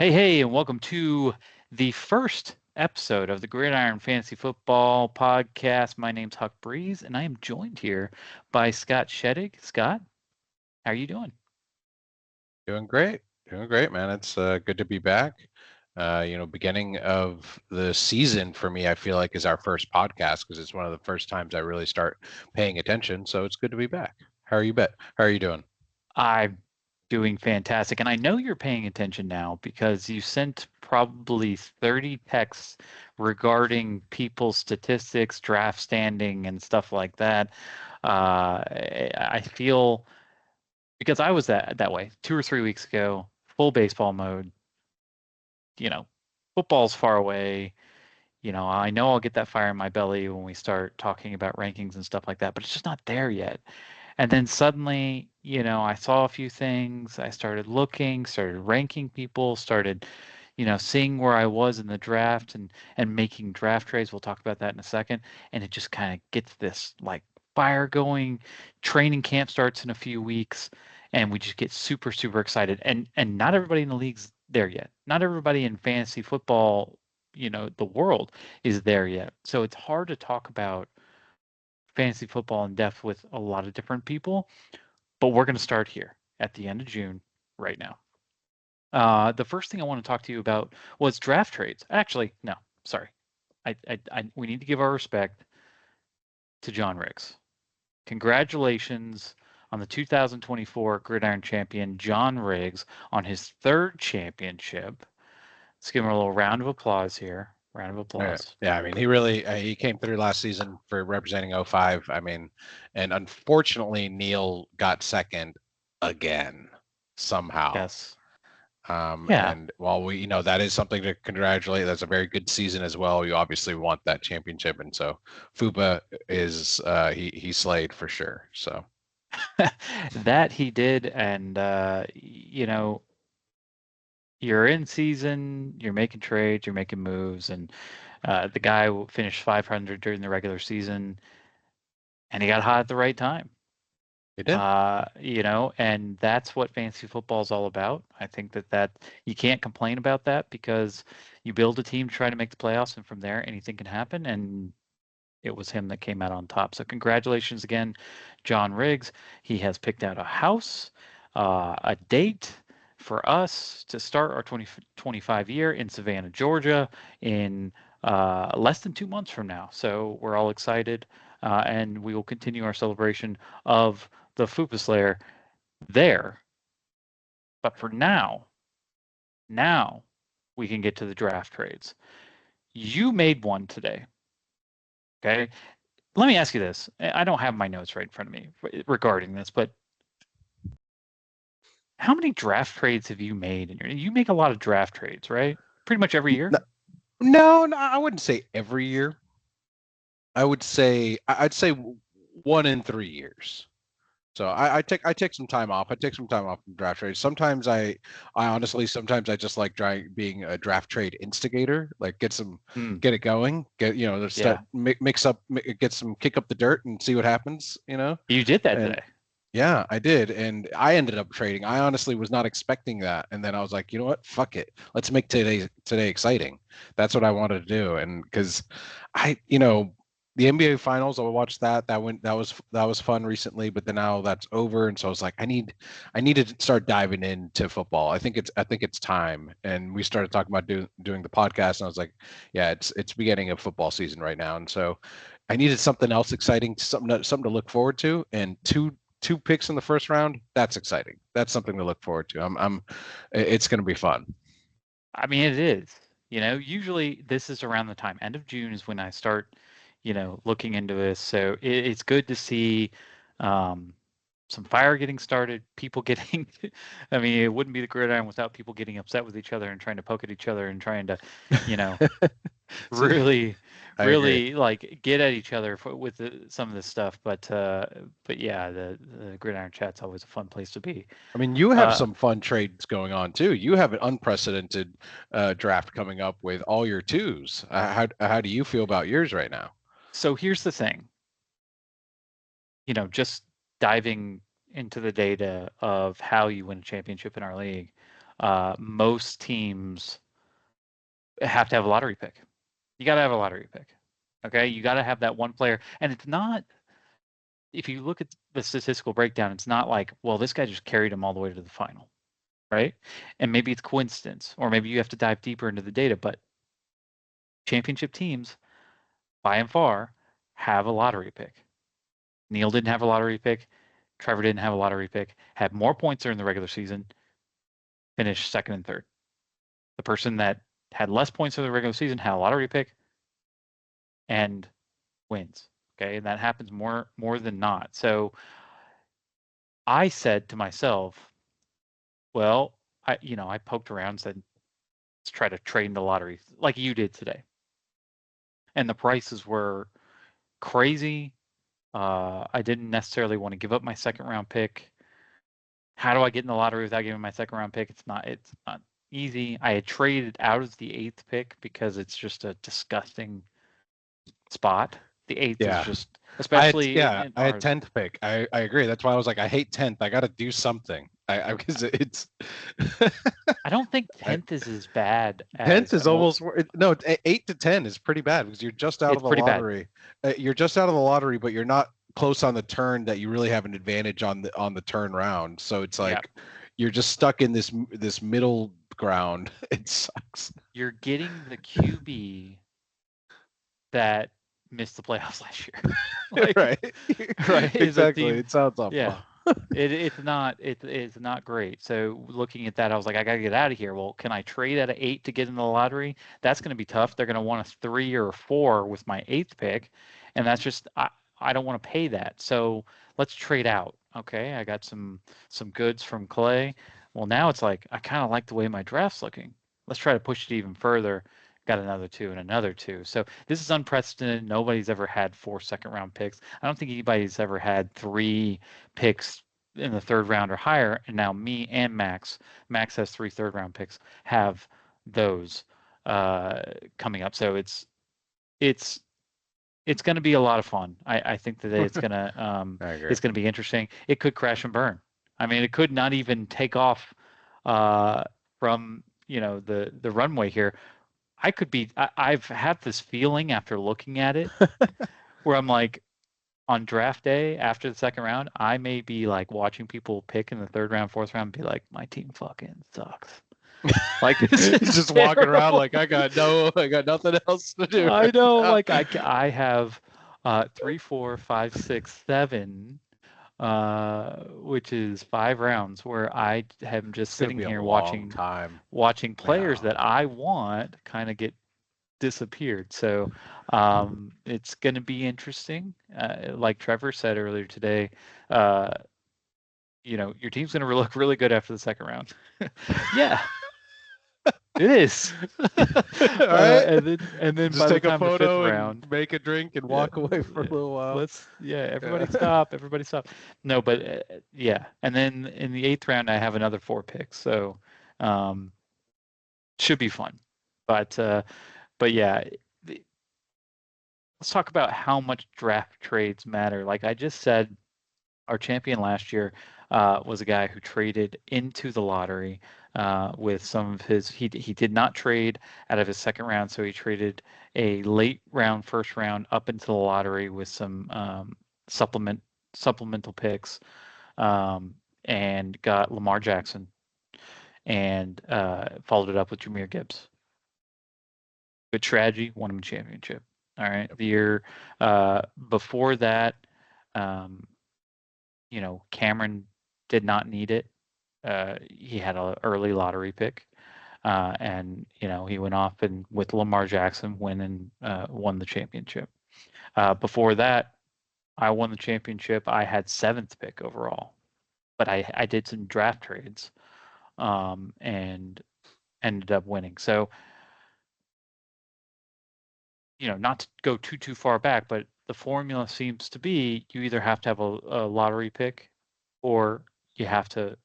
Hey, and welcome to the first episode of the Gridiron Fantasy Football Podcast. My name's Huck Breeze, and I am joined here by Scott Sheddick. Scott, how are you doing? Doing great. Doing great, man. It's good to be back. Beginning of the season for me, I feel like is our first podcast because it's one of the first times I really start paying attention. So it's good to be back. How are you doing? I'm doing fantastic, and I know you're paying attention now because you sent probably 30 texts regarding people's statistics, draft standing, and stuff like that. I feel because I was that way 2 or 3 weeks ago, full baseball mode. you know, Football's far away. I know I'll get that fire in my belly when we start talking about rankings and stuff like that, but it's just not there yet. And then suddenly, I saw a few things. I started looking, started ranking people, started, seeing where I was in the draft and making draft trades. We'll talk about that in a second. And it just kind of gets this like fire going. Training camp starts in a few weeks, and we just get super, super excited. And not everybody in the league's there yet. Not everybody in fantasy football, the world is there yet. So it's hard to talk about fantasy football in depth with a lot of different people, but we're going to start here at the end of June right now. The first thing I want to talk to you about was draft trades. Actually, no, sorry. We need to give our respect to John Riggs. Congratulations on the 2024 Gridiron champion, John Riggs, on his third championship. Let's give him a little round of applause here. Round of Yeah, applause. yeah. I mean, he came through last season for representing '05. I mean, and unfortunately, Neil got second again somehow. Yes. Yeah. And while that is something to congratulate, that's a very good season as well. You obviously want that championship, and so Fuba is he slayed for sure. So That he did, and you're in season, you're making trades, you're making moves, and the guy finished 500 during the regular season, and he got hot at the right time. he did. And that's what fantasy football is all about. I think that you can't complain about that because you build a team to try to make the playoffs, and from there anything can happen. And it was him that came out on top. So congratulations again, John Riggs. He has picked out a house, a date for us to start our 2025 year in Savannah, Georgia, in less than 2 months from now. So we're all excited, and we will continue our celebration of the Fupa Slayer there. But for now we can get to the draft trades. You made one today. Okay. Let me ask you this. I don't have my notes right in front of me regarding this, but how many draft trades have you made? You make a lot of draft trades, right? Pretty much every year. No, I wouldn't say every year. I'd say 1 in 3 years. So I take some time off. I take some time off from draft trades. I honestly sometimes I just like being a draft trade instigator, like Hmm. get it going, just start Yeah, mix up, get some kick up the dirt and see what happens, you did that and today. yeah, I did, and I ended up trading. I honestly was not expecting that, and then I was like, you know what, fuck it, let's make today exciting. That's what I wanted to do, and because the NBA Finals, I watched that. That was fun recently, but then now that's over, and so I was like, I need to start diving into football. I think it's time, and we started talking about doing the podcast, and I was like, yeah, it's beginning of football season right now, and so I needed something else exciting, something to look forward to, and two picks in the first round. That's exciting. That's something to look forward to. It's going to be fun. I mean, it is. Usually this is around the time. End of June is when I start, looking into this. So it's good to see um, some fire getting started, people getting, I mean, it wouldn't be the gridiron without people getting upset with each other and trying to poke at each other and trying to, you know, So really, I agree. really like get at each other with some of this stuff. But yeah, the gridiron chat's always a fun place to be. I mean, you have Uh, some fun trades going on too. You have an unprecedented draft coming up with all your twos. How do you feel about yours right now? so here's the thing, just diving into the data of how you win a championship in our league. most teams have to have a lottery pick. You got to have a lottery pick. Okay, you got to have that one player, and it's not. If you look at the statistical breakdown, it's not like, well, this guy just carried him all the way to the final, right? And maybe it's coincidence, or maybe you have to dive deeper into the data. But championship teams, by and far, have a lottery pick. Neil didn't have a lottery pick. Trevor didn't have a lottery pick. Had more points during the regular season. Finished second and third. The person that had less points in the regular season had a lottery pick and wins. Okay, and that happens more than not. So I said to myself, well, I poked around and said, let's try to trade in the lottery like you did today. And the prices were crazy. I didn't necessarily want to give up my second round pick. How do I get in the lottery without giving my second round pick? It's not easy. I had traded out of the 8th pick because it's just a disgusting spot. The 8th is just, especially in I had ours. 10th pick. I agree. That's why I was like, I hate 10th. I got to do something. I because it's I don't think 10th is as bad 10th as is almost no 8 to 10 is pretty bad because you're just out of it's the pretty bad. lottery. You're just out of the lottery, but you're not close on the turn that you really have an advantage on the turn round. So it's like you're just stuck in this middle ground. It sucks. You're getting the QB that missed the playoffs last year. Like, right. right? Exactly. It sounds awful. Yeah. It's not great. So looking at that, I was like, I gotta get out of here. Well, can I trade at an 8 to get in the lottery? That's gonna be tough. They're gonna want a 3 or a 4 with my 8th pick, and that's just I don't want to pay that. So let's trade out. Okay, I got some goods from Clay. Well, now it's like I kind of like the way my draft's looking. Let's try to push it even further. Got another 2 and another 2. So this is unprecedented. Nobody's ever had 4 second round picks. I don't think anybody's ever had 3 picks in the 3rd round or higher. And now me and Max has 3 third round picks, have those coming up. So it's going to be a lot of fun. I think that it's going to be interesting. It could crash and burn. I mean, it could not even take off from the runway here. I've had this feeling after looking at it where I'm like, on draft day after the 2nd round, I may be like watching people pick in the 3rd round, 4th round, and be like, my team fucking sucks. Like this is just walking around like I got nothing else to do. I know, like I have 3, 4, 5, 6, 7, which is 5 rounds where I am just sitting here watching players that I want kind of get disappeared. So it's going to be interesting. Like Trevor said earlier today, your team's going to look really good after the 2nd round. Yeah, it is. All right. And then just by take the time a photo the 5th round, make a drink and walk away for a little while. Everybody stop. Everybody stop. No, but yeah. And then in the 8th round, I have another 4 picks. So should be fun. But yeah, let's talk about how much draft trades matter. Like I just said, our champion last year was a guy who traded into the lottery with some of his. He did not trade out of his 2nd round, so he traded a late round, 1st round up into the lottery with some supplemental picks, and got Lamar Jackson, and followed it up with Jahmyr Gibbs. Good strategy, won him a championship. All right. The year before that, Cameron did not need it. He had an early lottery pick, and he went off and with Lamar Jackson won the championship. Before that, I won the championship. I had 7th pick overall, but I did some draft trades, and ended up winning. So not to go too far back, but the formula seems to be you either have to have a lottery pick or you have to,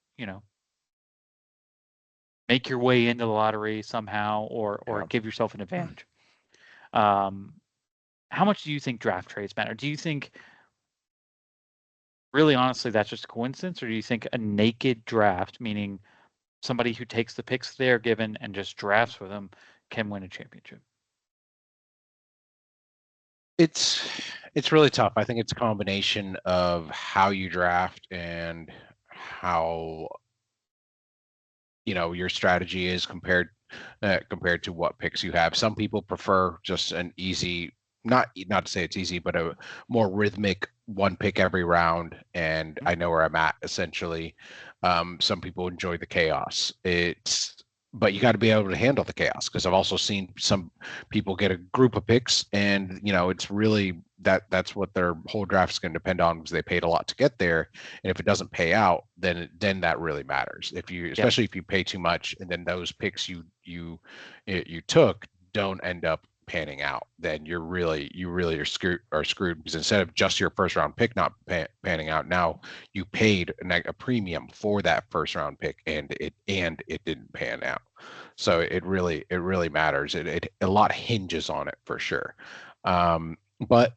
make your way into the lottery somehow or give yourself an advantage. How much do you think draft trades matter? Do you think, really honestly, that's just a coincidence, or do you think a naked draft, meaning somebody who takes the picks they're given and just drafts with them can win a championship? It's really tough. I think it's a combination of how you draft and how your strategy is compared to what picks you have. Some people prefer just an easy, not to say it's easy, but a more rhythmic one pick every round, and I know where I'm at essentially. Some people enjoy the chaos. But you got to be able to handle the chaos, because I've also seen some people get a group of picks, and it's really that's what their whole draft is going to depend on, because they paid a lot to get there, and if it doesn't pay out, then that really matters. Yep. Especially if you pay too much, and then those picks you took don't end up panning out, then you really are screwed, because instead of just your first round pick not panning out, now you paid a premium for that first round pick, and it didn't pan out. So it really matters. It a lot hinges on it for sure. But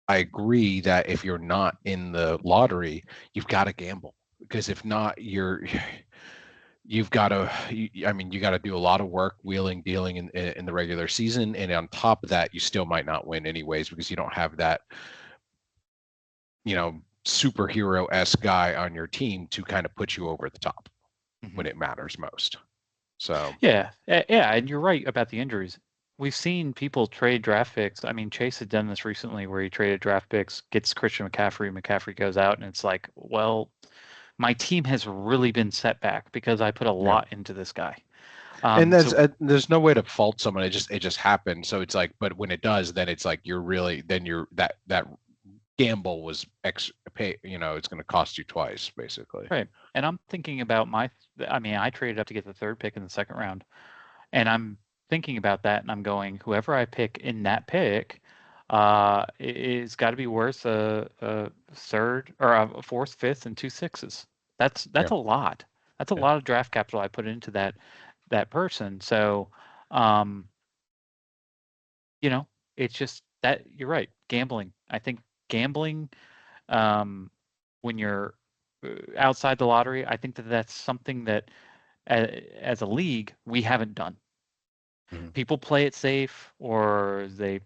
I agree that if you're not in the lottery, you've got to gamble, because if not, you've got to. I mean, you got to do a lot of work, wheeling, dealing in the regular season, and on top of that, you still might not win anyways, because you don't have that superhero-esque guy on your team to kind of put you over the top Mm-hmm. when it matters most. So Yeah, yeah, and you're right about the injuries. We've seen people trade draft picks. I mean, Chase had done this recently where he traded draft picks, gets Christian McCaffrey, McCaffrey goes out, and it's like, well, my team has really been set back because I put a yeah, lot into this guy. and So there's no way to fault someone. It just happened. So it's like, but when it does, then it's like you're that gamble was pay. It's going to cost you twice, basically. right, and I'm thinking about I mean, I traded up to get the third pick in the second round, and I'm thinking about that, and I'm going, whoever I pick in that pick, is got to be worth a third or a fourth, fifth, and two sixes. That's Yeah, a lot. That's a yeah. lot of draft capital I put into that person. So, um, you know, it's just that you're right. Gambling. I think gambling, um, when you're outside the lottery, I think that that's something that as a league we haven't done. Mhm. People play it safe, or they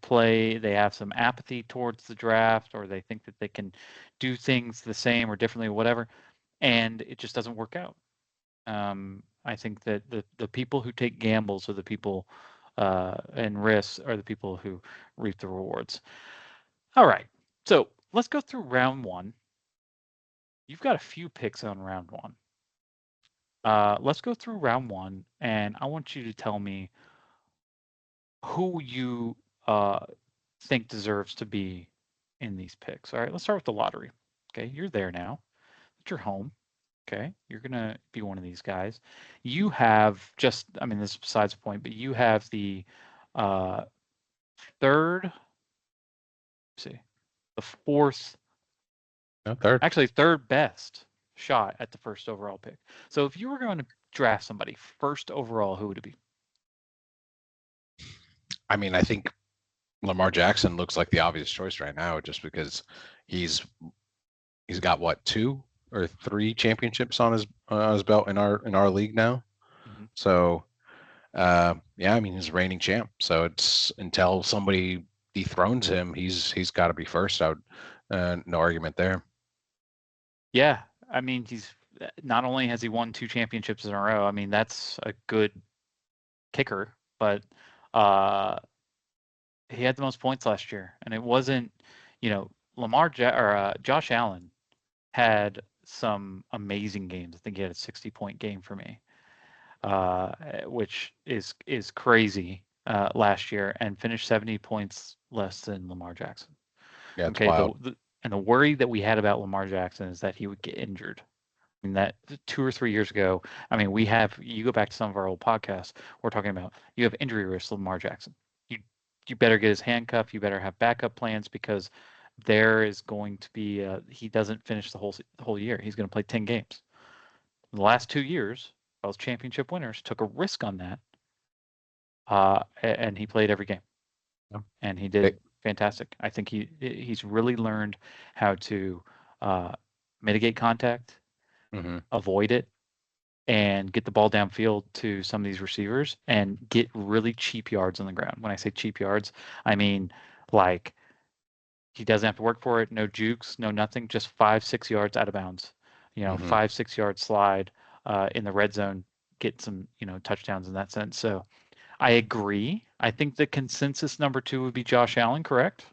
have some apathy towards the draft, or they think that they can do things the same or differently or whatever, and it just doesn't work out. I think that the people who take gambles are the people and risks are the people who reap the rewards. All right, so let's go through round one. You've got a few picks on round one. Let's go through round one, and I want you to tell me who you think deserves to be in these picks. All right, let's start with the lottery. Okay, you're there now. It's your home. Okay, you're gonna be one of these guys. You have just, I mean, this is besides the point, but you have the uh, third, see, the fourth, No, third. actually third best shot at the first overall pick. So if you were going to draft somebody first overall, who would it be? I mean, I think Lamar Jackson looks like the obvious choice right now, just because he's he's got what, 2 or 3 championships on his belt in our league now. Mhm. So yeah, I mean, he's reigning champ. So it's until somebody dethrones him, he's got to be first. No argument there. Yeah, I mean, he's not only has he won 2 championships in a row. I mean, that's a good kicker, but uh, he had the most points last year, and it wasn't, you know, Josh Allen had some amazing games. I think he had a 60-point game for me, which is crazy last year, and finished 70 points less than Lamar Jackson. Yeah, it's Okay, wild. and the worry that we had about Lamar Jackson is that he would get injured. I mean, that 2 or 3 years ago, I mean, you go back to some of our old podcasts, we're talking about you have injury risk, Lamar Jackson. You you better get his handcuff. You better have backup plans because there is going to be he doesn't finish the whole year. He's going to play 10 games. The last 2 years, both championship winners took a risk on that, and he played every game, Yeah. and he They, did fantastic. I think he's really learned how to uh, mitigate contact, mhm. avoid it, and get the ball downfield to some of these receivers and get really cheap yards on the ground. When I say cheap yards, I mean like he doesn't have to work for it, no jukes, no nothing, just 5, 6 yards out of bounds. Hmm. 5, 6 yard slide in the red zone, get some, touchdowns in that sense. So I agree. I think the consensus number two would be Josh Allen, correct?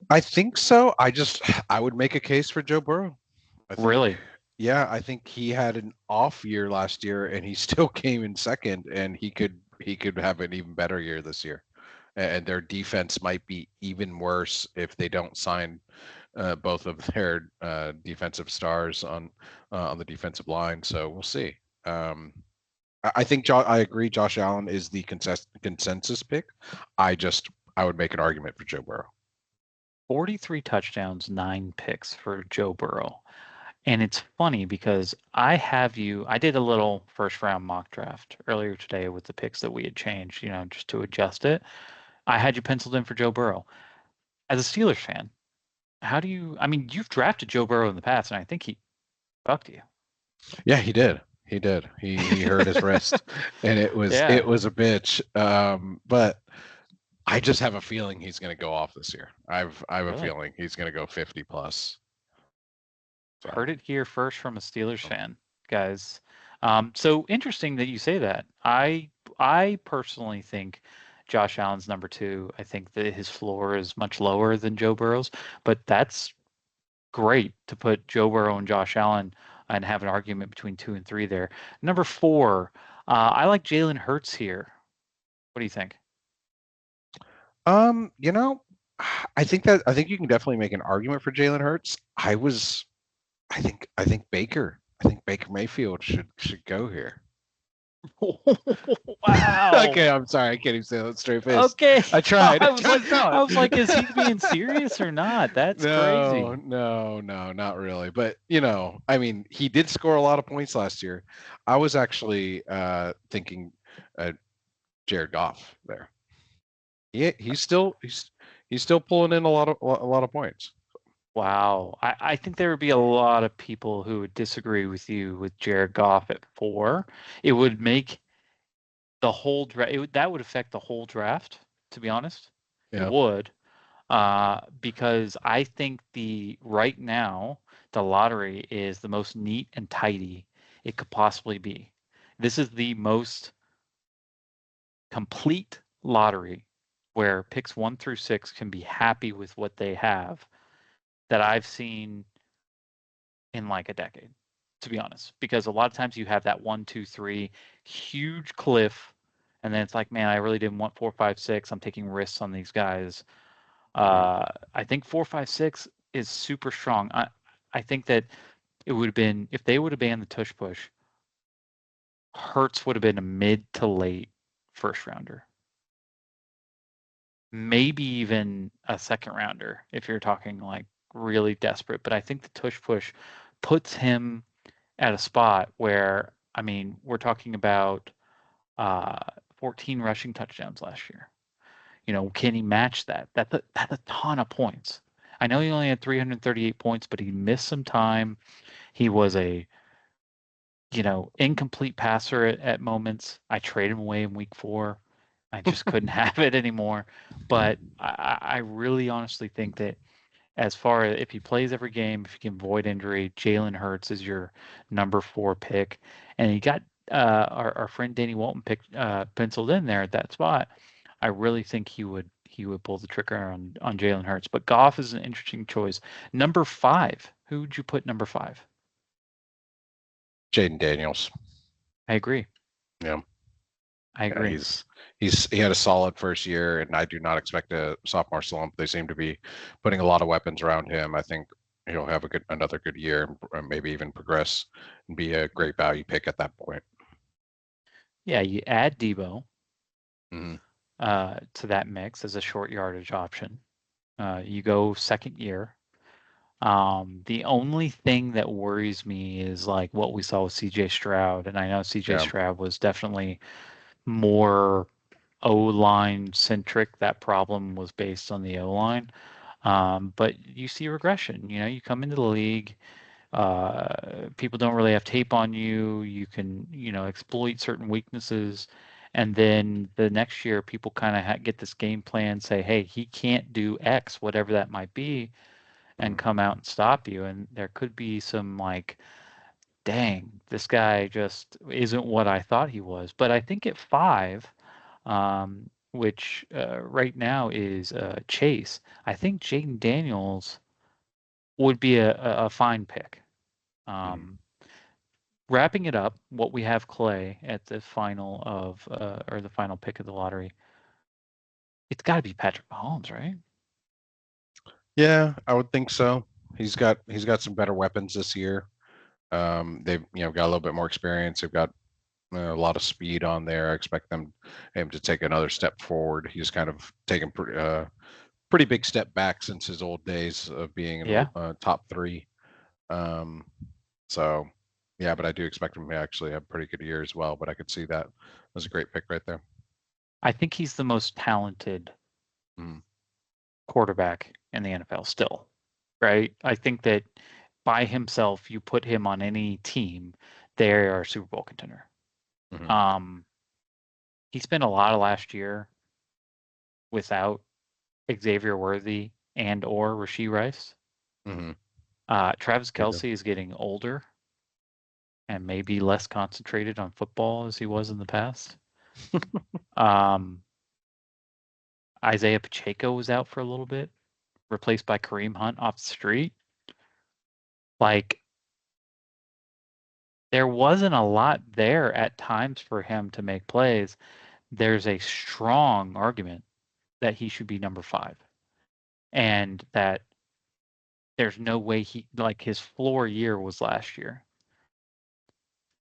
I think so. I would make a case for Joe Burrow. I think, Really? yeah, I think he had an off year last year, and he still came in second, and he could have an even better year this year. And their defense might be even worse if they don't sign both of their defensive stars on the defensive line. So we'll see. Um, I think I agree. Josh Allen is the consensus pick. I just I would make an argument for Joe Burrow. 43 touchdowns, 9 picks for Joe Burrow. And it's funny because I did a little first round mock draft earlier today with the picks that we had changed, just to adjust it. I had you penciled in for Joe Burrow. As a Steelers fan, I mean, you've drafted Joe Burrow in the past, and I think he fucked you. Yeah, he did. He did. He hurt his wrist, and it was Yeah, it was a bitch. But I just have a feeling he's going to go off this year. I have a really. feeling he's going to go 50 plus. So Heard it here first from a Steelers fan, guys. So interesting that you say that. I personally think Josh Allen's number two. I think that his floor is much lower than Joe Burrow's, but that's great to put Joe Burrow and Josh Allen and have an argument between two and three there. Number four, I like Jalen Hurts here. What do you think? um, you know, I think you can definitely make an argument for Jalen Hurts. I think Baker Mayfield should go here. Wow. Okay, I'm sorry, I can't even say that straight face. Okay. I tried. I was like, No, is he being serious or not? That's no, crazy. no, no, not really. But I mean, he did score a lot of points last year. I was actually thinking uh, Jared Goff there. He's still pulling in a lot of points. Wow. I think there would be a lot of people who would disagree with you with Jared Goff at four. It would make the whole draft, that would affect the whole draft, to be honest. It Yeah. would. Because I think right now, the lottery is the most neat and tidy it could possibly be. This is the most complete lottery where picks 1 through 6 can be happy with what they have that I've seen in like a decade, to be honest. Because a lot of times you have that 1, 2, 3 huge cliff, and then it's like, man, I really didn't want 4, 5, 6. I'm taking risks on these guys. Mhm. I think 4, 5, 6 is super strong. I think that it would have been if they would have banned the tush push, Hertz would have been a mid to late first rounder, maybe even a second rounder if you're talking like really desperate. But I think the tush push puts him at a spot where I mean we're talking about uh, 14 rushing touchdowns last year. Can he match that? That's a ton of points. I know he only had 338 points, but he missed some time. He was a, incomplete passer at moments. I traded him away in week 4. I just couldn't have it anymore. But I really honestly think that as far as if he plays every game, if he can avoid injury, Jalen Hurts is your number 4 pick. And he got our friend Danny Walton penciled in there at that spot. I really think he would pull the trigger on Jalen Hurts. But Goff is an interesting choice. Number 5. Who would you put number 5? Jaden Daniels. I agree. Yeah. I Yeah, agree. he had a solid first year, and I do not expect a sophomore slump. They seem to be putting a lot of weapons around him. I think he'll have another good year, and maybe even progress and be a great value pick at that point. Yeah, you add Debo Hmm. to that mix as a short yardage option. You go second year. The only thing that worries me is like what we saw with CJ Stroud, and I know CJ Yeah. Stroud was definitely more O-line centric. That problem was based on the O-line. But you see regression. You come into the league, People don't really have tape on you. You can, exploit certain weaknesses. And then the next year, people kind of get this game plan, say, hey, he can't do X, whatever that might be, and Mhm. come out and stop you. And there could be some like, dang, this guy just isn't what I thought he was. But I think at 5, which right now is Chase, I think Jaden Daniels would be a fine pick. Mhm. Um, Wrapping it up, what we have Clay at the final of or the final pick of the lottery. It's got to be Patrick Mahomes, right? Yeah, I would think so. He's got some better weapons this year. They've got a little bit more experience. They've got a lot of speed on there. I expect him to take another step forward. He's kind of taken pretty big step back since his old days of being in Yeah, top three. Um, so yeah, but I do expect him to actually have a pretty good year as well. But I could see that as a great pick right there. I think he's the most talented Mm, quarterback in the NFL still, right? I think that by himself, you put him on any team, they are a Super Bowl contender. mhm, Um, he spent a lot of last year without Xavier Worthy and or Rasheed Rice. mhm. Travis He did. Kelsey is getting older and maybe less concentrated on football as he was in the past. Um, Isaiah Pacheco was out for a little bit, replaced by Kareem Hunt off the street. Like, there wasn't a lot there at times for him to make plays. There's a strong argument that he should be number 5 and that there's no way like his floor year was last year.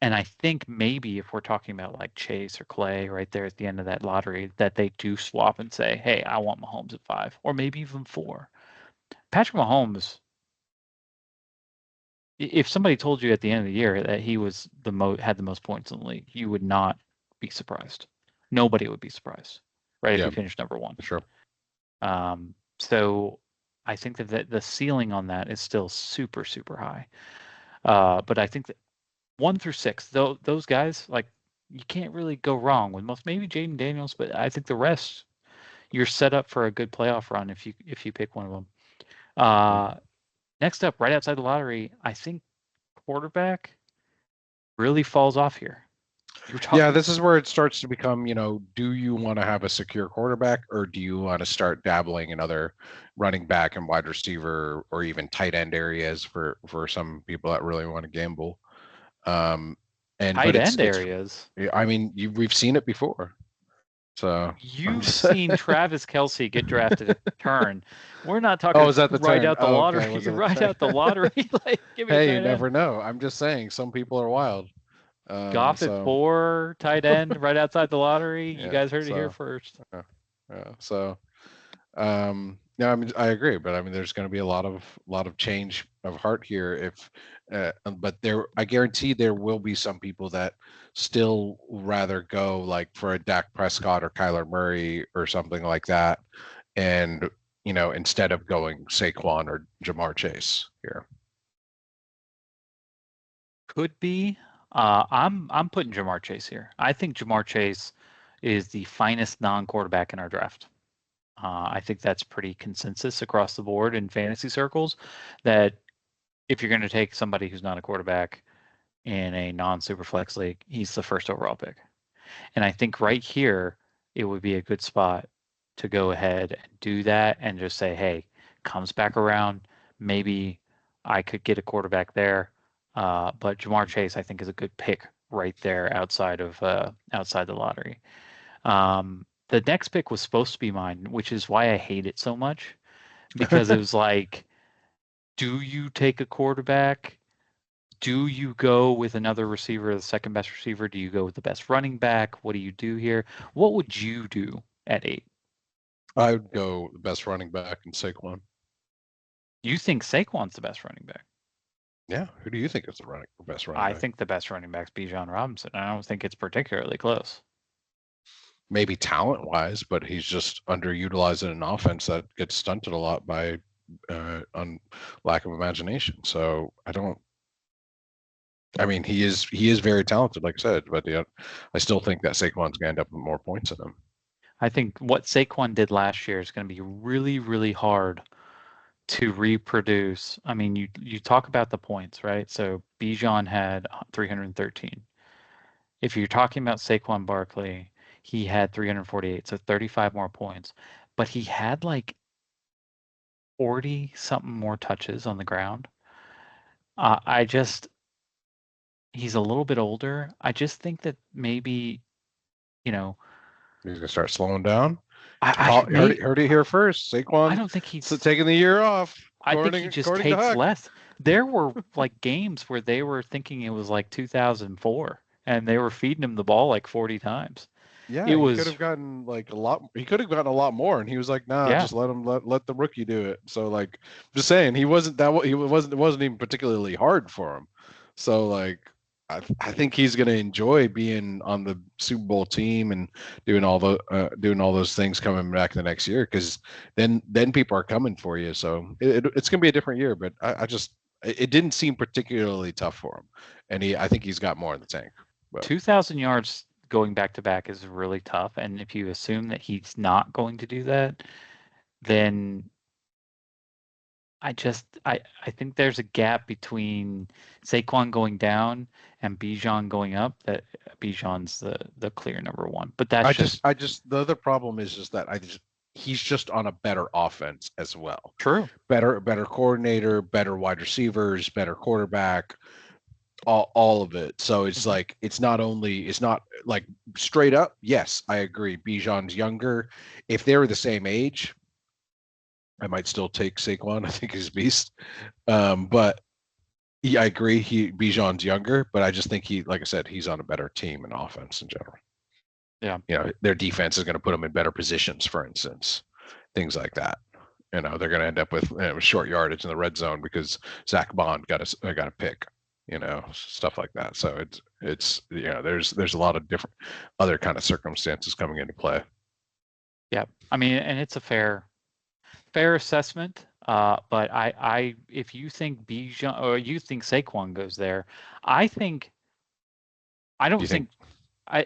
And I think maybe if we're talking about like Chase or Clay right there at the end of that lottery, that they do swap and say, hey, I want Mahomes at 5 or maybe even 4. Patrick Mahomes, if somebody told you at the end of the year that he was had the most points in the league, you would not be surprised. Nobody would be surprised, right? If he Yeah, finished number 1. sure. So I think that the ceiling on that is still super, super high. But I think that 1 through 6, though, those guys, like, you can't really go wrong with most. Maybe Jaden Daniels, but I think the rest, you're set up for a good playoff run if you pick one of them. Mhm. Uh, Next up, right outside the lottery, I think quarterback really falls off here. You were Yeah, talking this is where it starts to become, do you want to have a secure quarterback or do you want to start dabbling in other running back and wide receiver or even tight end areas for some people that really want to gamble? Um, and but tight it's end it's areas. I mean, we've seen it before. So I'm You've just seen Travis Kelsey get drafted at the turn. We're not Oh, talking is that the right turn? out the Oh, okay. Was lottery, it at the right turn? out the lottery. Like, give me a Hey, you tight end. never know. I'm just saying some people are wild. Goff at So 4, tight end, right outside the lottery. You yeah, guys heard it here so first. yeah, yeah. So no, I mean I agree, but I mean there's going to be a lot of change of heart here if but there I guarantee there will be some people that still rather go like for a Dak Prescott or Kyler Murray or something like that and instead of going Saquon or Jamar Chase here. Could be. I'm putting Jamar Chase here. I think Jamar Chase is the finest non-quarterback in our draft. I think that's pretty consensus across the board in fantasy circles that if you're going to take somebody who's not a quarterback in a non-superflex league, he's the first overall pick. And I think right here, it would be a good spot to go ahead and do that and just say, hey, comes back around. Maybe I could get a quarterback there. But Jamar Chase, I think, is a good pick right there outside the lottery. The next pick was supposed to be mine, which is why I hate it so much because it was like, do you take a quarterback? Do you go with another receiver, the second best receiver? Do you go with the best running back? What do you do here? What would you do at 8? I would go the best running back in Saquon. You think Saquon's the best running back? Yeah, who do you think is the best running I back? think the best running back's Bijan Robinson. I don't think it's particularly close. Maybe talent wise, but he's just underutilized in an offense that gets stunted a lot by on lack of imagination. So I don't. I mean, he is very talented, like I said, but I still think that Saquon's gonna end up with more points than him. I think what Saquon did last year is going to be really, really hard to reproduce. I mean, you talk about the points, right? So Bijan had 313. If you're talking about Saquon Barkley, he had 348, so 35 more points. But he had like 40 something more touches on the ground. I just he's a little bit older. I just think that maybe, you know, He's gonna start slowing down. I may Heard it here first. I Saquon don't think he's taking the year off, I think he just according to takes Huck. less. There were like games where they were thinking it was like 2004 and they were feeding him the ball like 40 times. It Yeah, he could was, have gotten like a lot. He could have gotten a lot more, and he was like, "Nah, yeah, just let the rookie do it." So like, just saying, he wasn't that. He wasn't. It wasn't even particularly hard for him. So like, I think he's gonna enjoy being on the Super Bowl team and doing all those things coming back the next year, because then people are coming for you. So it's gonna be a different year. But I just it didn't seem particularly tough for him, and I think he's got more in the tank. But 2,000 yards going back to back is really tough. And if you assume that he's not going to do that, then I think there's a gap between Saquon going down and Bijan going up. That Bijan's the clear number one. But that's just I just the other problem is just that he's just on a better offense as well. true. Better coordinator, better wide receivers, better quarterback, all of it. So it's Mhm. like it's not like straight up. Yes, I agree. Bijan's younger. If they were the same age, I might still take Saquon. I think he's a beast. But yeah, I agree. Bijan's younger, but I just think like I said, he's on a better team in offense in general. Yeah. Their defense is going to put them in better positions, for instance, things like that. They're going to end up with short yardage in the red zone because Zach Bond got a pick, stuff like that. So there's a lot of different other kind of circumstances coming into play. Yeah. I mean, and it's a fair assessment. But if you think Bijan or you think Saquon goes there, I think I Do don't you think think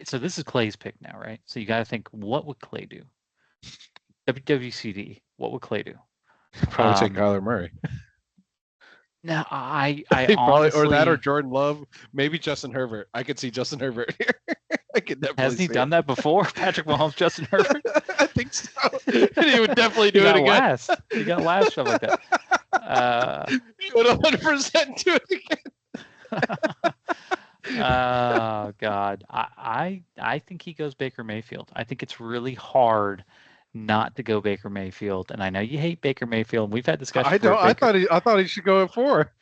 so this is Clay's pick now, right? So you got to think, what would Clay do? WWCD, what would Clay do? probably take Um, Kyler Murray? Now I He probably or that or honestly Jordan Love, maybe Justin Herbert. I could see Justin Herbert here. I could definitely hasn't he see it. done that before? Patrick Mahomes, Justin Herbert. I think so. And he would definitely He do it got again. last. He got last stuff like that. He would 100% do it again. Oh God, I think he goes Baker Mayfield. I think it's really hard not to go Baker Mayfield, and I know you hate Baker Mayfield. And we've had I discussions where don't. I Baker. thought he should go at 4.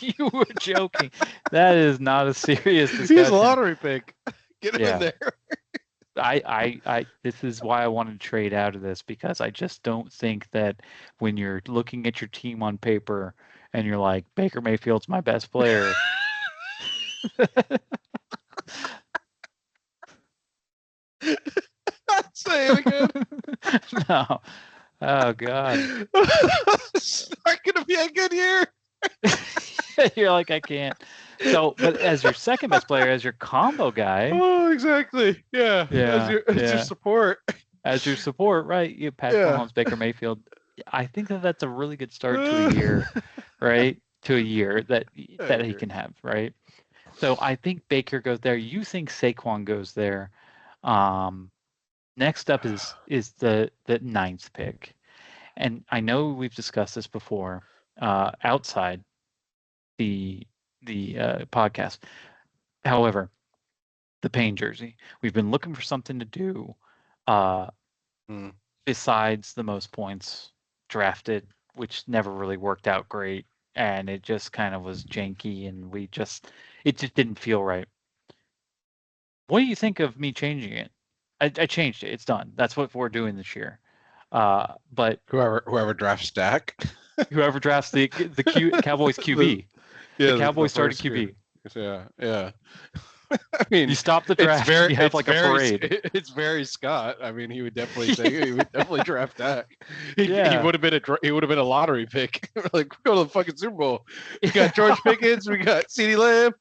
You were joking. That is not a serious He's a discussion. lottery pick. Get him in Yeah. there. This is why I wanted to trade out of this because I just don't think that when you're looking at your team on paper and you're like, Baker Mayfield's my best player. Say it again. No. Oh God. It's not gonna be a good year. You're like, I can't. So, but as your second best player, as your combo guy, Oh, exactly. Yeah. yeah, As your yeah, support. as your support, right? You Patrick Yeah. Mahomes, Baker Mayfield. I think that that's a really good start to a year, right? To a year that I that he agree. can have, right? So I think Baker goes there. You think Saquon goes there. Um, Next up is the ninth pick, and I know we've discussed this before outside the podcast. However, the pain jersey. We've been looking for something to do uh, Hmm. besides the most points drafted, which never really worked out great, and it just kind of was janky, and it just didn't feel right. What do you think of me changing it? I changed it. It's done. That's what we're doing this year. But Whoever drafts Dak. whoever drafts the Cowboys the, QB, the yeah, the Cowboys starting first year. QB. Yeah, yeah. I mean, You stop the draft, you have it's like a very, parade. it's very Scott. I mean, he would definitely he would definitely draft Dak. He Yeah, would have been he would have been a lottery pick. Like, go to the fucking Super Bowl. We got George Pickens, we got CeeDee Lamb.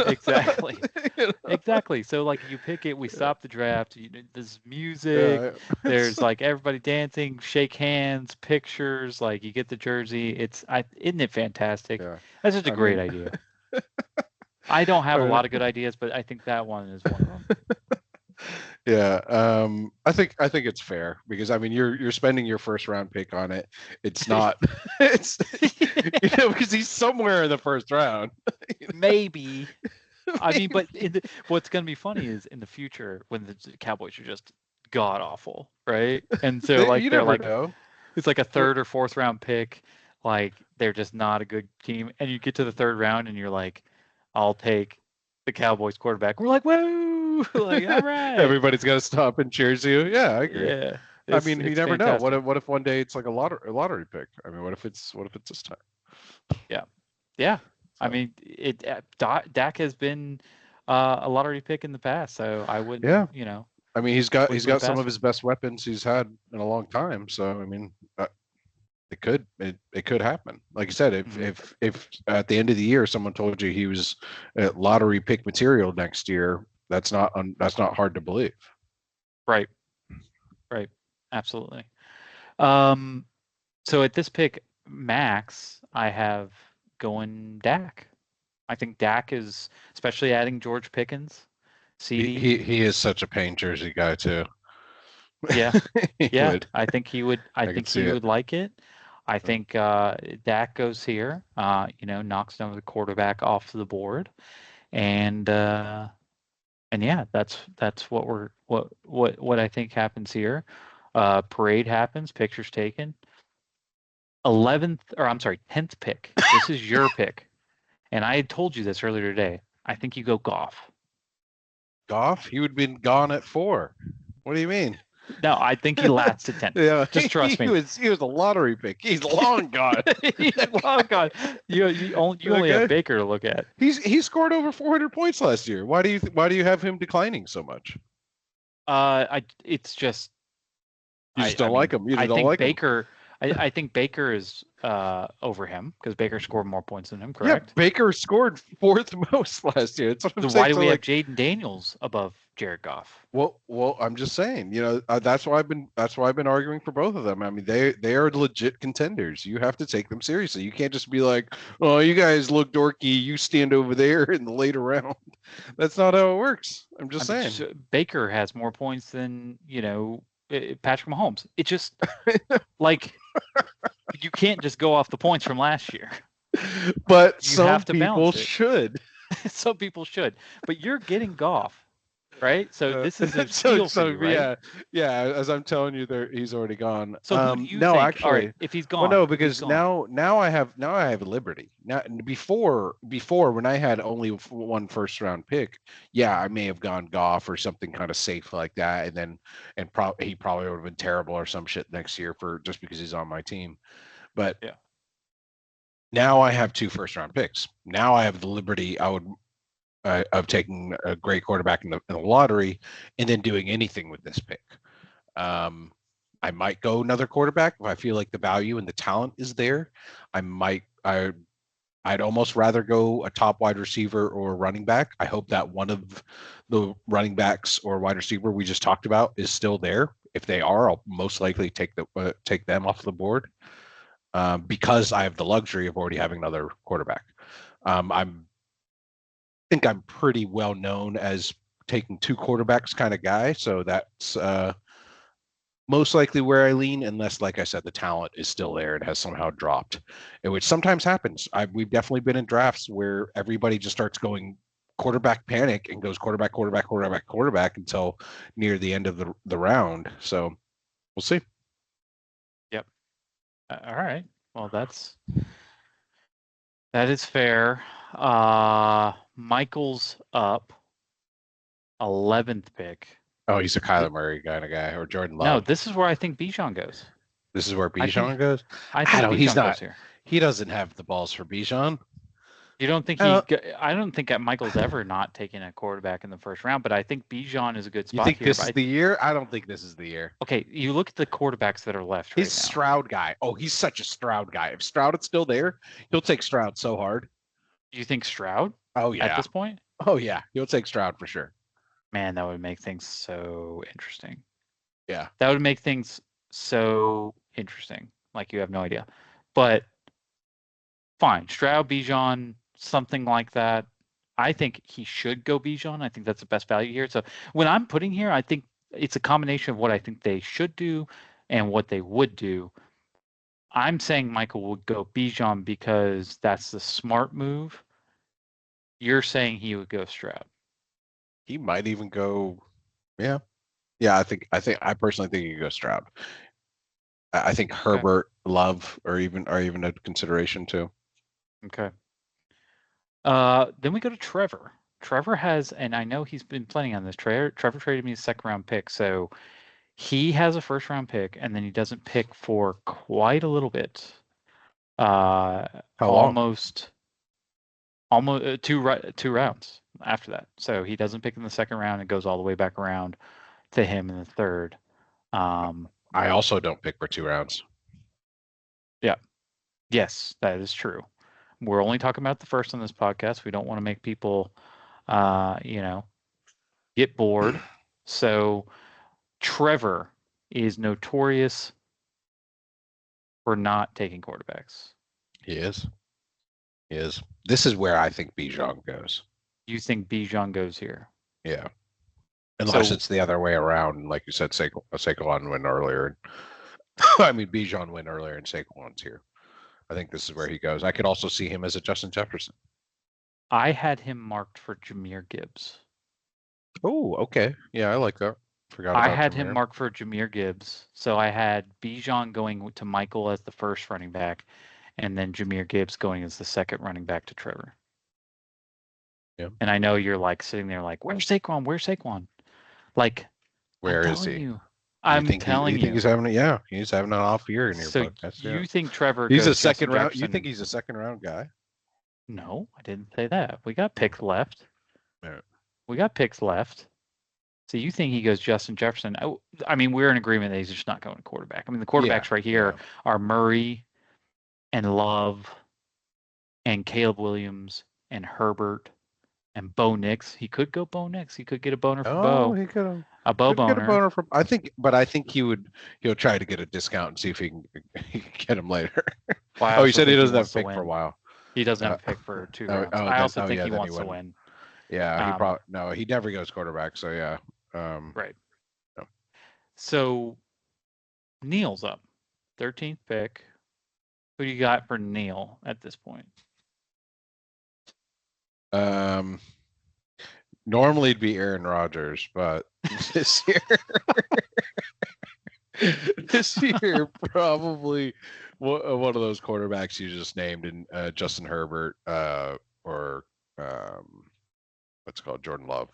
exactly. You know? Exactly. So like you pick it, we stop the draft. There's music, Yeah, there's like everybody dancing, shake hands, pictures. Like you get the jersey. Isn't it fantastic? yeah. That's just a I great mean, idea. I don't have a uh, lot of good ideas, but I think that one is one of them. yeah. I think it's fair because I mean, you're spending your first round pick on it. It's not. It's because he's somewhere in the first round. Maybe. I mean, but what's going to be funny is in the future when the Cowboys are just god awful, right? And so like You they're never like know. it's like a third or fourth round pick, like they're just not a good team, and you get to the third round and you're like, I'll take the Cowboys quarterback. We're like, woo, like all right, Everybody's got to stop and cheers you. Yeah, I agree. yeah, I it's mean, you it's never know. fantastic. What if one day it's like a lottery pick? I mean, what if it's this time? Yeah, yeah. I So mean, Dak has been a lottery pick in the past, so I yeah, wouldn't, I mean, wouldn't he's put it got some past of him. his best weapons he's had in a long time. So I mean, it could happen. Like I said, Mhm. if at the end of the year someone told you he was lottery pick material next year, that's not hard to believe. Right, right, absolutely. Um, so at this pick, Max, I have going Dak. I think Dak is, especially adding George Pickens, CD. He is such a pain jersey guy too. Yeah, He yeah. would. I think he would. I I could think see he it. would like it. I think Dak goes here. Knocks down the quarterback off the board, and yeah, that's what I think happens here. Parade happens. Pictures taken. 11th, or I'm sorry, 10th pick. This is your pick, and I had told you this earlier today. I think you go Goff. Goff, he would have been gone at 4. What do you mean? No, I think he lasts to 10th. Yeah, Just trust me. he was a lottery pick. He's long gone. Oh God, you only have Okay. Baker to look at. He scored over 400 points last year. Why do you have him declining so much? It's just You just don't like him. You I just don't think like him. Baker. I think Baker is over him because Baker scored more points than him. Yeah, Correct. Baker scored fourth most last year. That's what I'm So saying. why do So we have like, Jaden Daniels above Jared Goff? I'm just saying. That's why I've been arguing for both of them. I mean, they are legit contenders. You have to take them seriously. You can't just be like, oh, you guys look dorky. You stand over there in the later round. That's not how it works. I'm I just mean, saying. Baker has more points than Patrick Mahomes. It just like you can't just go off the points from last year. But You some have to people balance it. should. Some people should, but you're getting Goff, right? So Uh, this is a steal for you, right? yeah, yeah. As I'm telling you, there he's already gone. So who do you No, think? All right, actually, if he's well, no, gone, if he's because gone. now I have Liberty. Now before when I had only one first round pick, yeah, I may have gone Goff or something kind of safe like that, and then he probably would have been terrible or some shit next year for just because he's on my team. But Yeah. now I have 2 first round picks. Now I have the Liberty. Of taking a great quarterback in the lottery and then doing anything with this pick. Um, I might go another quarterback if I feel like the value and the talent is there. I'd almost rather go a top wide receiver or running back. I hope that one of the running backs or wide receiver we just talked about is still there. If they are, I'll most likely take them off the board because I have the luxury of already having another quarterback. I'm think I'm pretty well known as taking 2 quarterbacks kind of guy. So that's most likely where I lean, unless, like I said, the talent is still there and has somehow dropped, which sometimes happens. We've definitely been in drafts where everybody just starts going quarterback panic and goes quarterback, quarterback, quarterback, quarterback until near the end of the round. So we'll see. Yep. All right. Well, that is fair. Michael's up 11th pick. Oh, he's a Kyler Murray kind of guy or Jordan No, Love. this is where I think Bijan goes. This is where I Bijan think goes. I I think don't. He's Bijan goes not. here. He doesn't have the balls for Bijan. You don't think Uh, I don't think that Michael's ever not taken a quarterback in the first round, but I think Bijan is a good you spot think here. this But is the year? I don't think this is the year. okay, you look at the quarterbacks that are left He's right now. Stroud guy. Oh, he's such a Stroud guy. If Stroud is still there, he'll take Stroud so hard. Do you think Stroud Oh at yeah. this point? Oh yeah. He'll take Stroud for sure. Man, that would make things so interesting. Yeah. That would make things so interesting. Like you have no idea. But fine, Stroud, Bijan, something like that. I think he should go Bijan. I think that's the best value here. So when I'm putting here, I think it's a combination of what I think they should do and what they would do. I'm saying Michael would go Bijan because that's the smart move. You're saying he would go Stroud. He might even go. Yeah. Yeah. I personally think he could go Stroud. I think Okay. Herbert, Love, are even a consideration too. Okay. Then we go to Trevor. Trevor has, and I know he's been planning on this. Trevor traded me a second round pick, so he has a first round pick, and then he doesn't pick for quite a little bit. How long? Almost, two rounds after that. So he doesn't pick in the second round. It goes all the way back around to him in the third. Um, I also don't pick for 2 rounds. yeah, yes, that is true. We're only talking about the first on this podcast. We don't want to make people, you know, get bored. So Trevor is notorious for not taking quarterbacks. He is. He is. This is where I think Bijan goes. You think Bijan goes here? Yeah. Unless So it's the other way around, like you said, Saquon went earlier. I mean, Bijan went earlier and Saquon's here. I think this is where he goes. I could also see him as a Justin Jefferson. I had him marked for Jahmyr Gibbs. Oh, okay. Yeah, I like that. Forgot I about had him Jameer. marked for Jahmyr Gibbs. So I had Bijan going to Michael as the first running back, and then Jahmyr Gibbs going as the second running back to Trevor. Yeah. And I know you're like sitting there like, where's Saquon? Where's Saquon? Like, I'm Where is telling he? you. You I'm think he? telling You think you. he's having? Yeah, he's having an off year in your So podcast. Yeah. you think Trevor He's a goes Justin second round. You think Jefferson? he's a second round guy? No, I didn't say that. We got Oh, picks left. yeah. We got picks left. So you think he goes Justin Jefferson? I mean, we're in agreement that he's just not going quarterback. I mean, the Yeah. quarterbacks right Yeah. here are Murray and Love and Caleb Williams and Herbert and Bo Nix. He could go Bo Nix. He could get a boner for Oh, Bo, he a Bo could get a boner. boner from. I think he'll try to get a discount and see if he can get him later. Well, I Oh, he also said he think he doesn't have wants a to pick for a win. while. He doesn't have Uh, a pick for 2 rounds. oh, I then also think yeah, he then he wants to wouldn't. win. Yeah, he probably no, he never goes quarterback. So yeah, Right. no. So Neil's up, 13th pick. Who do you got for Neil at this point? um, normally it'd be Aaron Rodgers, but this year, this year probably one of those quarterbacks you just named, in Justin Herbert, or what's it called, Jordan Love.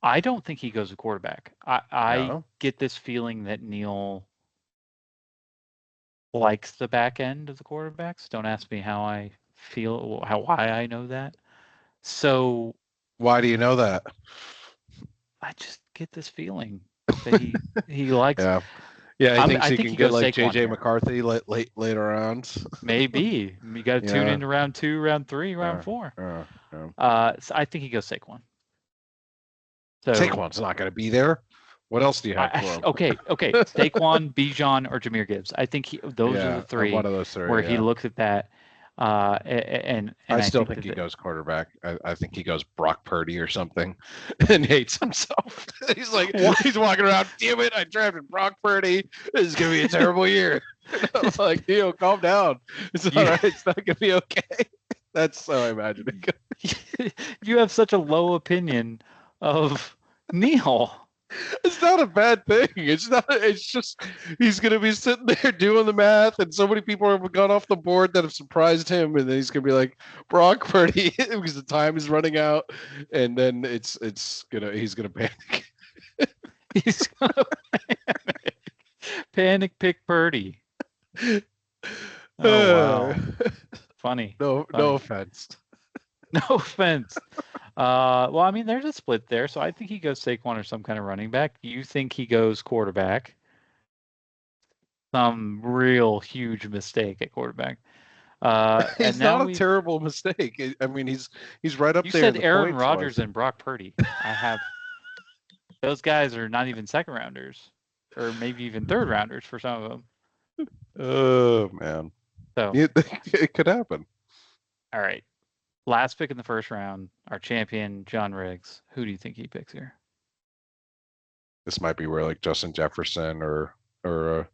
I don't think he goes a quarterback. I No, get this feeling that Neil likes the back end of the quarterbacks. Don't ask me how I feel, why I know that. So why do you know that? I just get this feeling that he likes. Yeah, yeah, he thinks I he think can he get goes like Saquon JJ here. McCarthy later on. Maybe you got to tune Yeah, into round 2, round 3, round uh, 4. yeah. So I think he goes Saquon. So Saquon's not going to be there. What else do you have for him? okay, Saquon, Bijan, or Jahmyr Gibbs. I think those are the Yeah, three one of those three. where he Yeah, looks at that, and I I still think think that he goes quarterback. I think he goes Brock Purdy or something, and hates himself. He's like, What? he's walking around. Damn it! I drafted Brock Purdy. This is gonna be a terrible year. I'm like, calm down. It's all right. It's not gonna be okay. That's how I imagine it. You have such a low opinion of Neil. It's not a bad thing. It's not. It's just he's gonna be sitting there doing the math, and so many people have gone off the board that have surprised him, and then he's gonna be like Brock Purdy because the time is running out, and then he's gonna panic. He's gonna panic pick Purdy. Oh wow. Funny. No Funny. offense. No offense. Well, I mean, there's a split there, so I think he goes Saquon or some kind of running back. You think he goes quarterback? Some real huge mistake at quarterback. And It's now not a we've terrible mistake. I mean, he's right up you there in said the Aaron points wise. Rodgers and Brock Purdy. I have those guys are not even second rounders, or maybe even third rounders for some of them. Oh man, So, it could happen. all right. Last pick in the first round, our champion, John Riggs. Who do you think he picks here? This might be where like Justin Jefferson or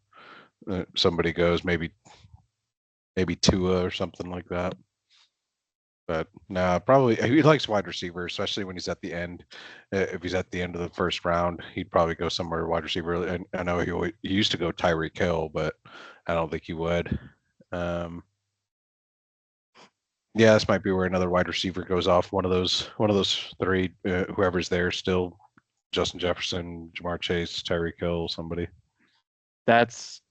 somebody goes, maybe Tua or something like that. But no, probably he likes wide receiver, especially when he's at the end. If he's at the end of the first round, he'd probably go somewhere wide receiver. And I know he used to go Tyreek Hill, but I don't think he would. Um, yeah, this might be where another wide receiver goes off. One of those three, whoever's there still. Justin Jefferson, Jamar Chase, Tyreek Hill, somebody. That's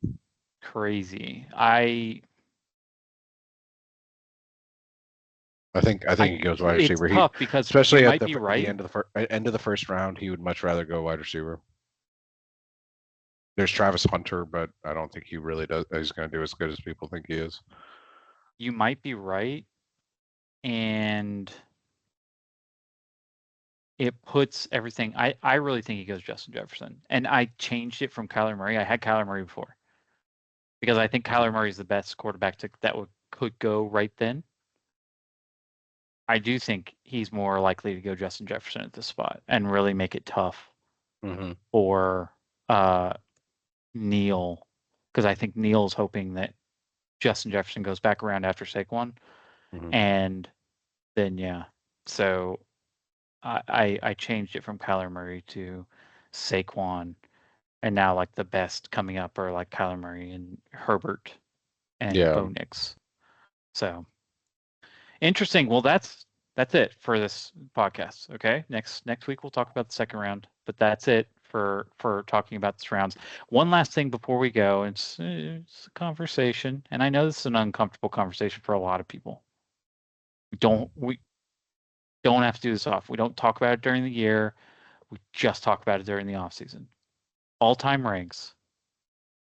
crazy. I think he goes wide It's receiver. He, tough because you especially at might the be the right. end of the first round, he would much rather go wide receiver. There's Travis Hunter, but I don't think he really does. He's going to do as good as people think he is. You might be right, and it puts everything. I really think he goes Justin Jefferson, and I changed it from Kyler Murray. I had Kyler Murray before because I think Kyler Murray is the best quarterback that could go right then. I do think he's more likely to go Justin Jefferson at this spot and really make it tough Mm-hmm. for Neil, because I think Neil's hoping that Justin Jefferson goes back around after Saquon, Mm-hmm. and then yeah, so I changed it from Kyler Murray to Saquon, and now like the best coming up are like Kyler Murray and Herbert and Yeah, Bo Nix. So interesting. Well, that's it for this podcast. Okay, next week we'll talk about the second round, but that's it for talking about this rounds. One last thing before we go. It's a conversation, and I know this is an uncomfortable conversation for a lot of people. We don't have to do this off. We don't talk about it during the year. We just talk about it during the off season. All-time ranks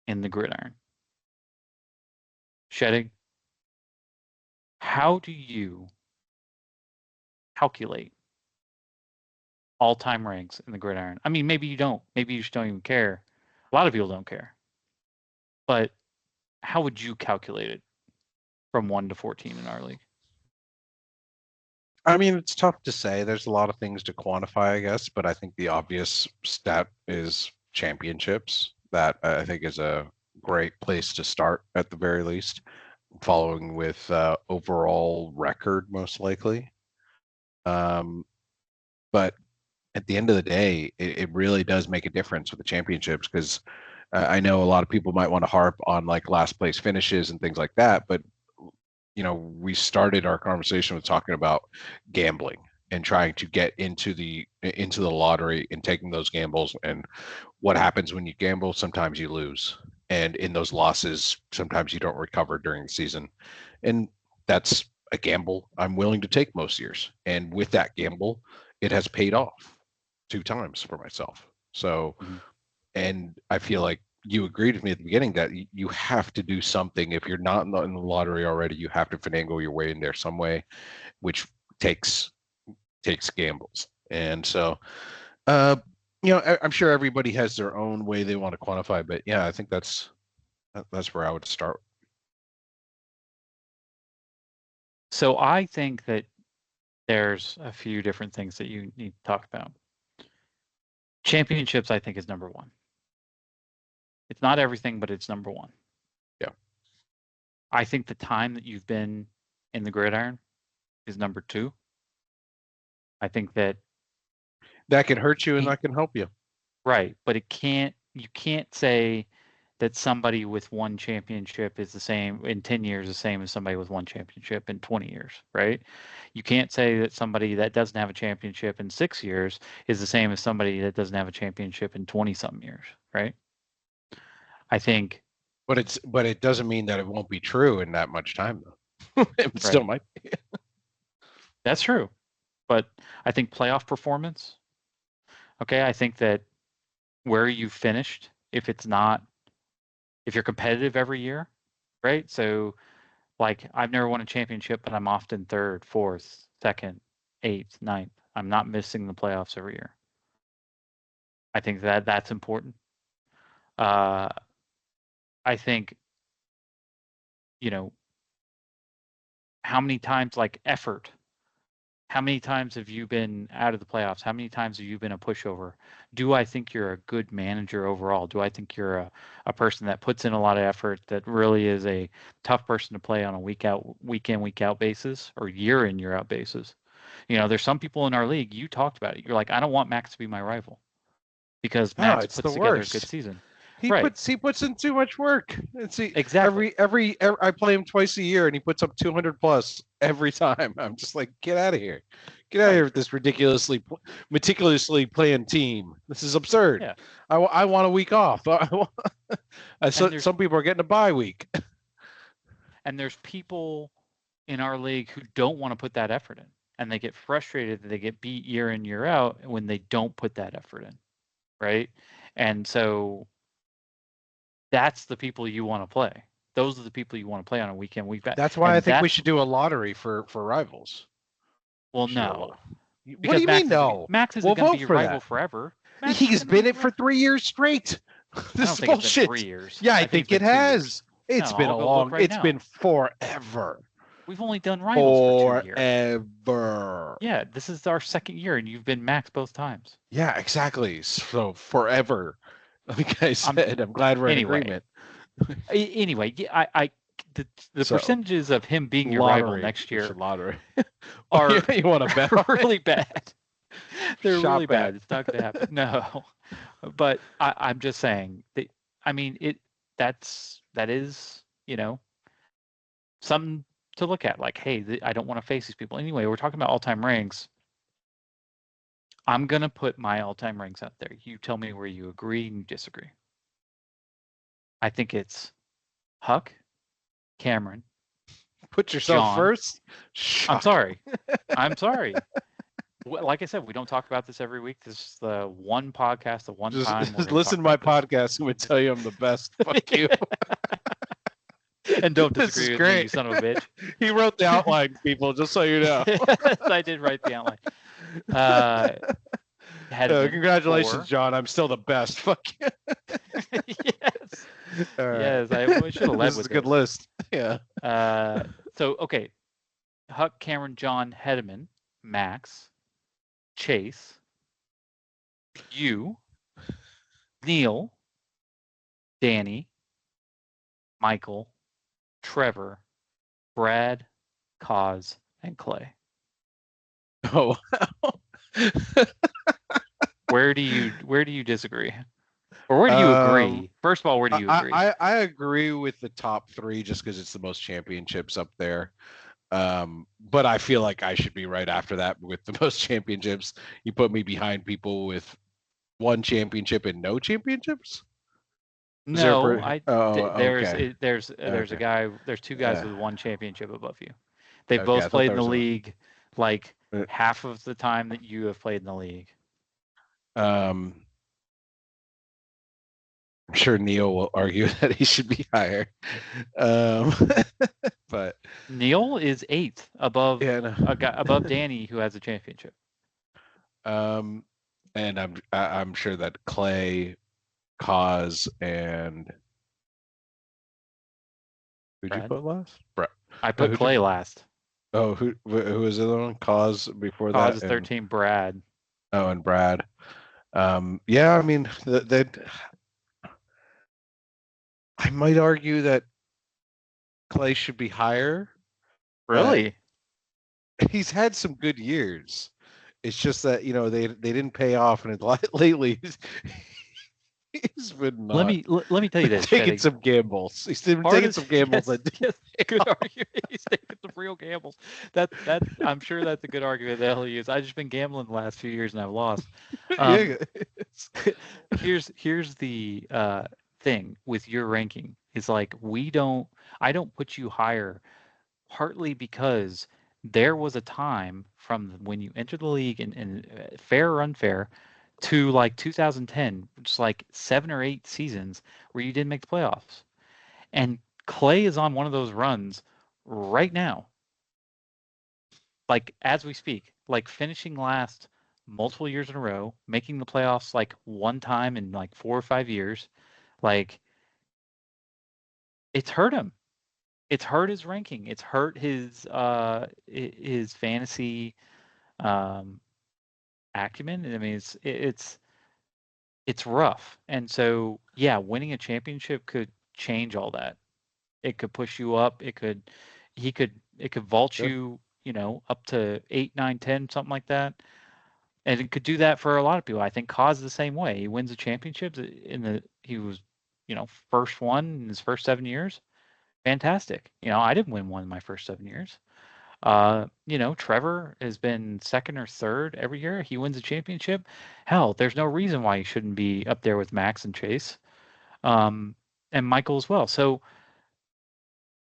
in the gridiron. Shedding. How do you calculate all-time ranks in the gridiron? I mean, maybe you don't. Maybe you just don't even care. A lot of people don't care. But how would you calculate it from 1 to 14 in our league? I mean it's tough to say. There's a lot of things to quantify, I guess, but I think the obvious stat is championships. That I think is a great place to start at the very least, following with overall record most likely. Um, but at the end of the day, it really does make a difference with the championships because I know a lot of people might want to harp on like last place finishes and things like that, but we started our conversation with talking about gambling and trying to get into the lottery and taking those gambles. And what happens when you gamble? Sometimes you lose, and in those losses, sometimes you don't recover during the season, and that's a gamble I'm willing to take most years. And with that gamble, it has paid off 2 times for myself. So, Mhm. and I feel like you agreed with me at the beginning that you have to do something. If you're not in the lottery already, you have to finagle your way in there some way, which takes gambles. And so, uh, I'm sure everybody has their own way they want to quantify, but yeah, I think that's where I would start. So I think that there's a few different things that you need to talk about. Championships, I think, is number one. It's not everything, but it's number one. Yeah, I think the time that you've been in the gridiron is number two. I think that that can hurt you and can't, that can help you. right, but you can't say that somebody with one championship is the same in 10 years, the same as somebody with one championship in 20 years, right? You can't say that somebody that doesn't have a championship in 6 years is the same as somebody that doesn't have a championship in 20 something years, right? I think But it doesn't mean that it won't be true in that much time though. It still Right. might be. That's true. But I think playoff performance, okay, I think that where you finished, if it's not, if you're competitive every year, right? So, like, I've never won a championship, but I'm often third, fourth, second, eighth, ninth. I'm not missing the playoffs every year. I think that that's important. Uh, I think, you know, how many times, like, effort. How many times have you been out of the playoffs? How many times have you been a pushover? Do I think you're a good manager overall? Do I think you're a person that puts in a lot of effort, that really is a tough person to play on a week in, week out basis, or year in, year out basis? There's some people in our league, you talked about it. You're like, I don't want Max to be my rival because No, Max it's the puts together a good worst. season. He Right. puts in too much work. And see, Exactly. every I play him twice a year, and he puts up 200 plus every time. I'm just like, get out of here, get out of here Right. with this meticulously planned team. This is absurd. Yeah. I want a week off. And there's Some people are getting a bye week. and there's people in our league who don't want to put that effort in, and they get frustrated that they get beat year in, year out when they don't put that effort in, right? And so that's the people you want to play. Those are the people you want to play on a weekend, week back. That's why I And think we that's, should do a lottery for rivals. well, Should do a lot. no, What do because you mean no? Max isn't We'll going to be vote your for rival that. forever. Max isn't He's going to be been your it for rival. 3 years straight. I This don't is think it's been bullshit. 3 years. Yeah, I I think it's think been it 2 years. has. It's No, been I'll a go look long. right It's now. been forever. We've only done rivals for 2 years. Forever. Yeah, this is our second year, and you've been Max both times. Yeah, exactly. So forever. Like I I'm said, I'm glad we're in anyway. agreement. Anyway, yeah, the So percentages of him being your rival lottery. next We should year lottery. are You want to bet on it? really bad. They're really Shop bet. bad. It's not going to happen. No, but I'm just saying that. I mean, that is something to look at. Like, hey, I don't want to face these people anyway. We're talking about all-time ranks. I'm gonna put my all-time ranks out there. You tell me where you agree and you disagree. I think it's Huck, Cameron, Put yourself John. first. I'm Shock. sorry. I'm sorry. Like I said, we don't talk about this every week. This is the one podcast, the one time we're Just going to talk listen to my about this. podcast. I'm going to tell you I'm the best. Fuck you. And don't This is disagree with me, great. you son of a bitch. He wrote the outline, people, just so you know. Yes, I did write the outline. Congratulations, 4. John. I'm still the best. Fuck you. Yes. All right. Yes, I should have led This is with a good this. list. Yeah. So, okay. Huck, Cameron, John, Hedeman, Max, Chase, you, Neil, Danny, Michael, Trevor, Brad, Cause, and Clay. Oh. Where do you disagree? Or where do you agree? First of all, where do you agree? I agree with the top 3 just because it's the most championships up there. But I feel like I should be right after that with the most championships. You put me behind people with 1 championship and no championships? No, Okay. there's Okay. a guy. There's 2 guys Yeah. with 1 championship above you. They've Okay, I both thought played in there the was league like a half of the time that you have played in the league. I'm sure Neil will argue that he should be higher. Um, but Neil is 8th above yeah, no. a guy above Danny who has a championship. And I'm sure that Clay, Cause, and who'd you Brad? put last? Brett. I put Clay last. Oh, who was the other one? Cause before Cause that. is 13. Brad. Oh, and Brad. Yeah, I mean that. I might argue that Clay should be higher. Really? He's had some good years. It's just that they didn't pay off, and lately he's been Let me tell you this. taking some gambles. He's been taking some gambles. Yes, good argument. He's taking some real gambles. That I'm sure that's a good argument that he'll use. I've just been gambling the last few years and I've lost. Yeah. Here's the thing with your ranking. is like I don't put you higher partly because there was a time from when you entered the league and fair or unfair to like 2010, just like 7 or 8 seasons where you didn't make the playoffs. And Clay is on one of those runs right now, like as we speak, like finishing last multiple years in a row, making the playoffs like one time in like 4 or 5 years. Like it's hurt him. It's hurt his ranking. It's hurt his fantasy um, acumen. I mean, it's rough. And so, yeah, winning a championship could change all that. It could push you up. It could vault Sure. you, up to 8, 9, 10, something like that. And it could do that for a lot of people. I think Kaz the same way. He wins the championships he was, first one in his first 7 years. Fantastic. I didn't win one in my first 7 years. Trevor has been second or third every year. He wins a championship. Hell, there's no reason why he shouldn't be up there with Max and Chase, um, and Michael as well. So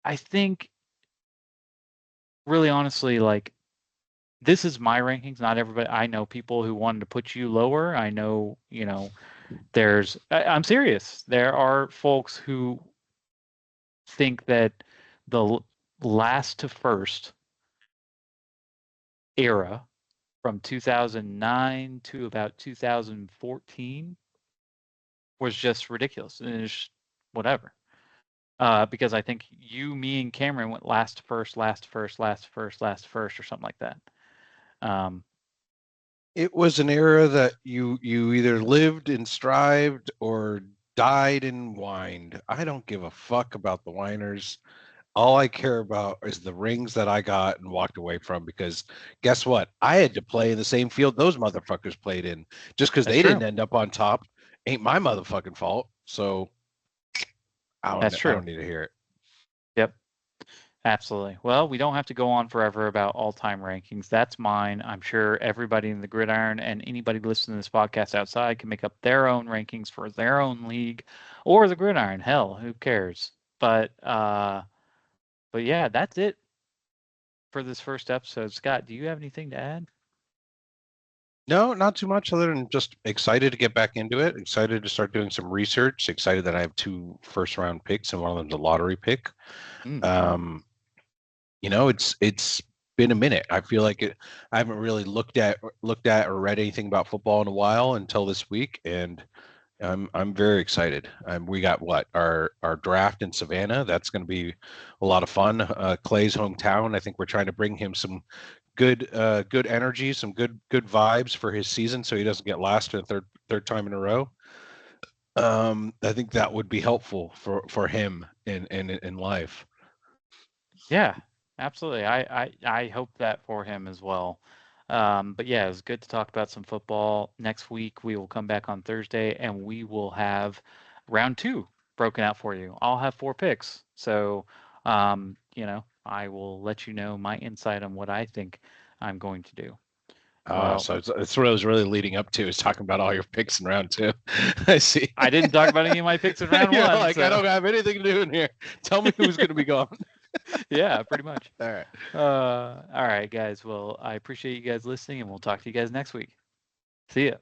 I think, really honestly, like this is my rankings. Not everybody. I know people who wanted to put you lower. I know, I'm serious. There are folks who think that the last to first era from 2009 to about 2014 was just ridiculous and it's whatever. Because I think you, me, and Cameron went last to first, last to first, last to first, last to first, or something like that. Um, It was an era that you either lived and strived or died and whined. I don't give a fuck about the whiners. All I care about is the rings that I got and walked away from, because guess what? I had to play in the same field those motherfuckers played in. Just because that's they didn't true. end up on top ain't my motherfucking fault. So That's I true. don't need to hear it. Yep. Absolutely. Well, we don't have to go on forever about all-time rankings. That's mine. I'm sure everybody in the gridiron and anybody listening to this podcast outside can make up their own rankings for their own league or the gridiron. Hell, who cares? But yeah, that's it for this first episode. Scott, do you have anything to add? No, not too much other than just excited to get back into it. Excited to start doing some research. Excited that I have two first round picks and one of them's a lottery pick. Mm-hmm. Um, it's been a minute. I feel like I haven't really looked at or read anything about football in a while until this week, and I'm very excited. We got what our draft in Savannah. That's going to be a lot of fun. Clay's hometown. I think we're trying to bring him some good energy, some good vibes for his season, so he doesn't get last for the third time in a row. I think that would be helpful for him in life. Yeah, absolutely. I hope that for him as well. But yeah, it was good to talk about some football. Next week we will come back on Thursday and we will have round two broken out for you. I'll have 4 picks. So, I will let you know my insight on what I think I'm going to do. Well, So it's what I was really leading up to, is talking about all your picks in round two. I see. I didn't talk about any of my picks in round You're one, like, I so don't have anything to do in here. Tell me who's going to be gone. yeah, pretty much. All right. All right, guys. Well, I appreciate you guys listening, and we'll talk to you guys next week. See ya.